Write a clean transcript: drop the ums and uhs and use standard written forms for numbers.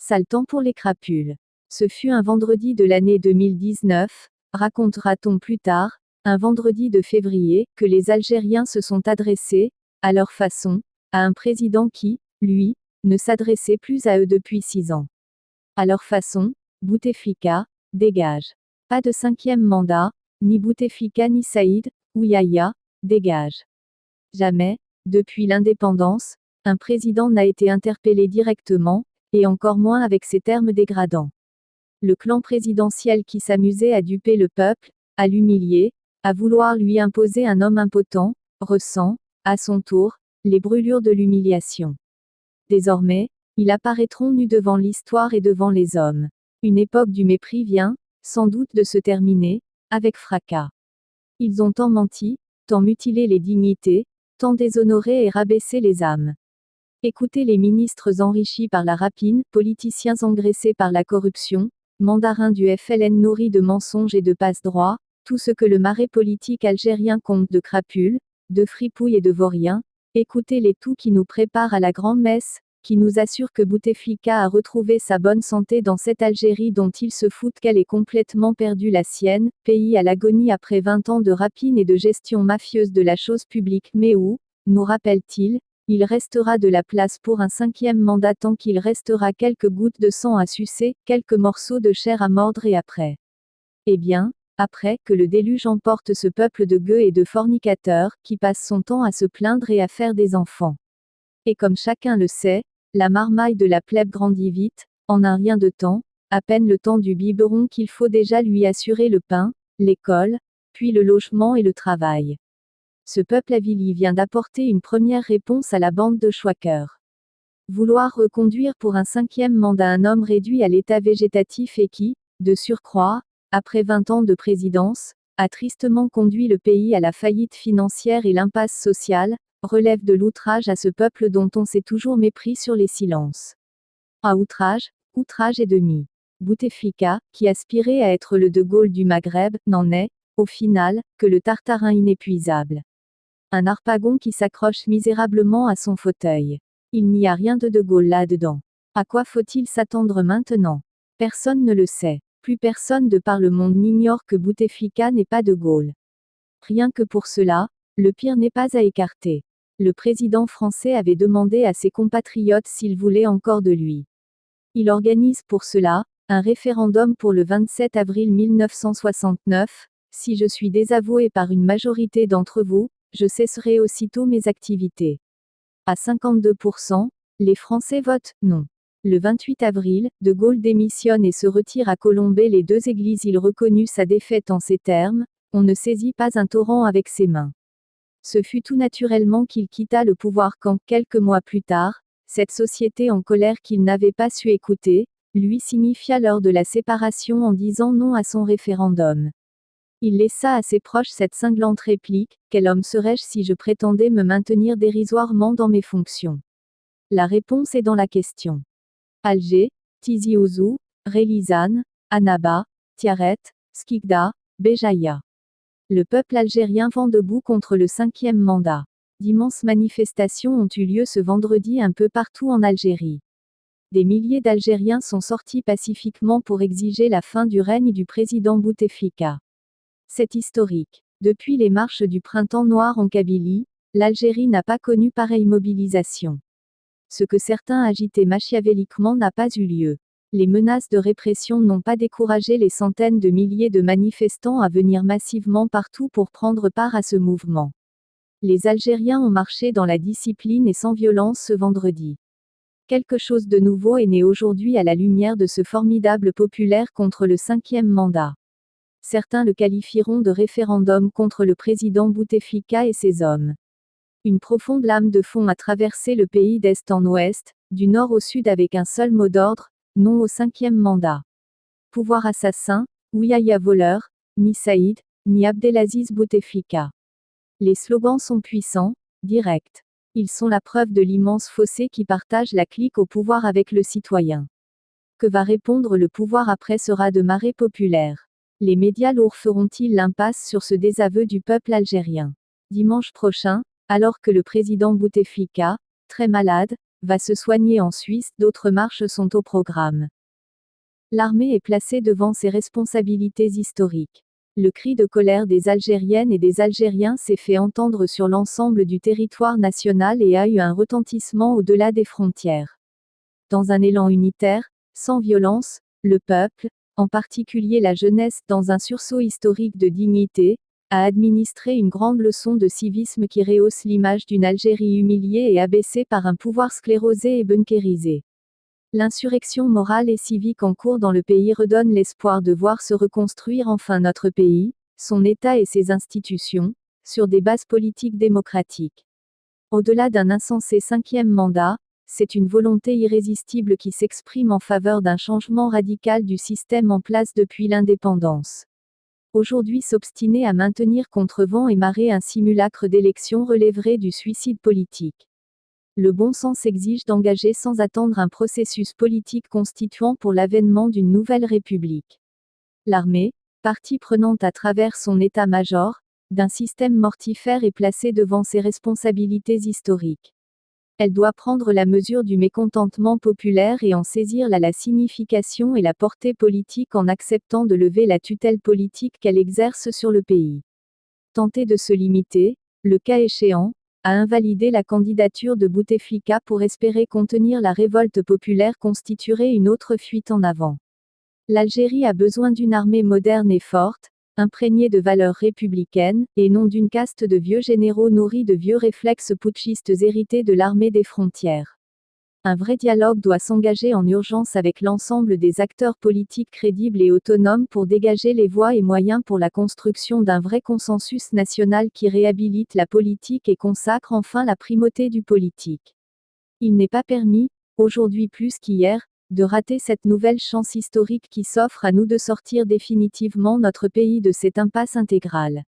Sale temps pour les crapules. Ce fut un vendredi de l'année 2019, racontera-t-on plus tard, un vendredi de février, que les Algériens se sont adressés, à leur façon, à un président qui, lui, ne s'adressait plus à eux depuis 6 ans. À leur façon, Bouteflika, dégage. Pas de 5e mandat, ni Bouteflika ni Saïd, ou Yahya, dégage. Jamais, depuis l'indépendance, un président n'a été interpellé directement, et encore moins avec ces termes dégradants. Le clan présidentiel qui s'amusait à duper le peuple, à l'humilier, à vouloir lui imposer un homme impotent, ressent, à son tour, les brûlures de l'humiliation. Désormais, ils apparaîtront nus devant l'histoire et devant les hommes. Une époque du mépris vient, sans doute de se terminer, avec fracas. Ils ont tant menti, tant mutilé les dignités, tant déshonoré et rabaissé les âmes. Écoutez les ministres enrichis par la rapine, politiciens engraissés par la corruption, mandarins du FLN nourris de mensonges et de passe-droit, tout ce que le marais politique algérien compte de crapules, de fripouilles et de vauriens, écoutez les tout qui nous préparent à la grand-messe, qui nous assurent que Bouteflika a retrouvé sa bonne santé dans cette Algérie dont il se fout qu'elle ait complètement perdu la sienne, pays à l'agonie après 20 ans de rapine et de gestion mafieuse de la chose publique, mais où, nous rappelle-t-il, il restera de la place pour un 5e mandat tant qu'il restera quelques gouttes de sang à sucer, quelques morceaux de chair à mordre et après. Eh bien, après que le déluge emporte ce peuple de gueux et de fornicateurs, qui passe son temps à se plaindre et à faire des enfants. Et comme chacun le sait, la marmaille de la plèbe grandit vite, en un rien de temps, à peine le temps du biberon qu'il faut déjà lui assurer le pain, l'école, puis le logement et le travail. Ce peuple avili vient d'apporter une première réponse à la bande de chouaqueurs. Vouloir reconduire pour un 5e mandat un homme réduit à l'état végétatif et qui, de surcroît, après 20 ans de présidence, a tristement conduit le pays à la faillite financière et l'impasse sociale, relève de l'outrage à ce peuple dont on s'est toujours mépris sur les silences. À outrage, outrage et demi. Bouteflika, qui aspirait à être le De Gaulle du Maghreb, n'en est, au final, que le Tartarin inépuisable. Un harpagon qui s'accroche misérablement à son fauteuil. Il n'y a rien de De Gaulle là-dedans. À quoi faut-il s'attendre maintenant? Personne ne le sait. Plus personne de par le monde n'ignore que Bouteflika n'est pas De Gaulle. Rien que pour cela, le pire n'est pas à écarter. Le président français avait demandé à ses compatriotes s'ils voulaient encore de lui. Il organise pour cela, un référendum pour le 27 avril 1969, si je suis désavoué par une majorité d'entre vous, je cesserai aussitôt mes activités. À 52%, les Français votent non. Le 28 avril, De Gaulle démissionne et se retire à Colombey les 2 églises. Il reconnut sa défaite en ces termes, on ne saisit pas un torrent avec ses mains. Ce fut tout naturellement qu'il quitta le pouvoir quand, quelques mois plus tard, cette société en colère qu'il n'avait pas su écouter, lui signifia l'heure de la séparation en disant non à son référendum. Il laissa à ses proches cette cinglante réplique: « Quel homme serais-je si je prétendais me maintenir dérisoirement dans mes fonctions ?» La réponse est dans la question. Alger, Tizi Ouzou, Relizane, Annaba, Tiaret, Skikda, Béjaïa. Le peuple algérien vent debout contre le 5e mandat. D'immenses manifestations ont eu lieu ce vendredi un peu partout en Algérie. Des milliers d'Algériens sont sortis pacifiquement pour exiger la fin du règne du président Bouteflika. C'est historique. Depuis les marches du printemps noir en Kabylie, l'Algérie n'a pas connu pareille mobilisation. Ce que certains agitaient machiavéliquement n'a pas eu lieu. Les menaces de répression n'ont pas découragé les centaines de milliers de manifestants à venir massivement partout pour prendre part à ce mouvement. Les Algériens ont marché dans la discipline et sans violence ce vendredi. Quelque chose de nouveau est né aujourd'hui à la lumière de ce formidable populaire contre le 5e mandat. Certains le qualifieront de référendum contre le président Bouteflika et ses hommes. Une profonde lame de fond a traversé le pays d'est en ouest, du nord au sud avec un seul mot d'ordre: non au 5e mandat. Pouvoir assassin, ou Yahya voleur, ni Saïd, ni Abdelaziz Bouteflika. Les slogans sont puissants, directs. Ils sont la preuve de l'immense fossé qui partage la clique au pouvoir avec le citoyen. Que va répondre le pouvoir après ce raz de marée populaire? Les médias lourds feront-ils l'impasse sur ce désaveu du peuple algérien? Dimanche prochain, alors que le président Bouteflika, très malade, va se soigner en Suisse, d'autres marches sont au programme. L'armée est placée devant ses responsabilités historiques. Le cri de colère des Algériennes et des Algériens s'est fait entendre sur l'ensemble du territoire national et a eu un retentissement au-delà des frontières. Dans un élan unitaire, sans violence, le peuple, en particulier la jeunesse, dans un sursaut historique de dignité, a administré une grande leçon de civisme qui rehausse l'image d'une Algérie humiliée et abaissée par un pouvoir sclérosé et bunkérisé. L'insurrection morale et civique en cours dans le pays redonne l'espoir de voir se reconstruire enfin notre pays, son État et ses institutions, sur des bases politiques démocratiques. Au-delà d'un insensé 5e mandat, c'est une volonté irrésistible qui s'exprime en faveur d'un changement radical du système en place depuis l'indépendance. Aujourd'hui, s'obstiner à maintenir contre vent et marée un simulacre d'élection relèverait du suicide politique. Le bon sens exige d'engager sans attendre un processus politique constituant pour l'avènement d'une nouvelle république. L'armée, partie prenante à travers son état-major, d'un système mortifère est placée devant ses responsabilités historiques. Elle doit prendre la mesure du mécontentement populaire et en saisir la signification et la portée politique en acceptant de lever la tutelle politique qu'elle exerce sur le pays. Tenter de se limiter, le cas échéant, à invalider la candidature de Bouteflika pour espérer contenir la révolte populaire constituerait une autre fuite en avant. L'Algérie a besoin d'une armée moderne et forte, imprégnée de valeurs républicaines, et non d'une caste de vieux généraux nourris de vieux réflexes putschistes hérités de l'armée des frontières. Un vrai dialogue doit s'engager en urgence avec l'ensemble des acteurs politiques crédibles et autonomes pour dégager les voies et moyens pour la construction d'un vrai consensus national qui réhabilite la politique et consacre enfin la primauté du politique. Il n'est pas permis, aujourd'hui plus qu'hier, de rater cette nouvelle chance historique qui s'offre à nous de sortir définitivement notre pays de cette impasse intégrale.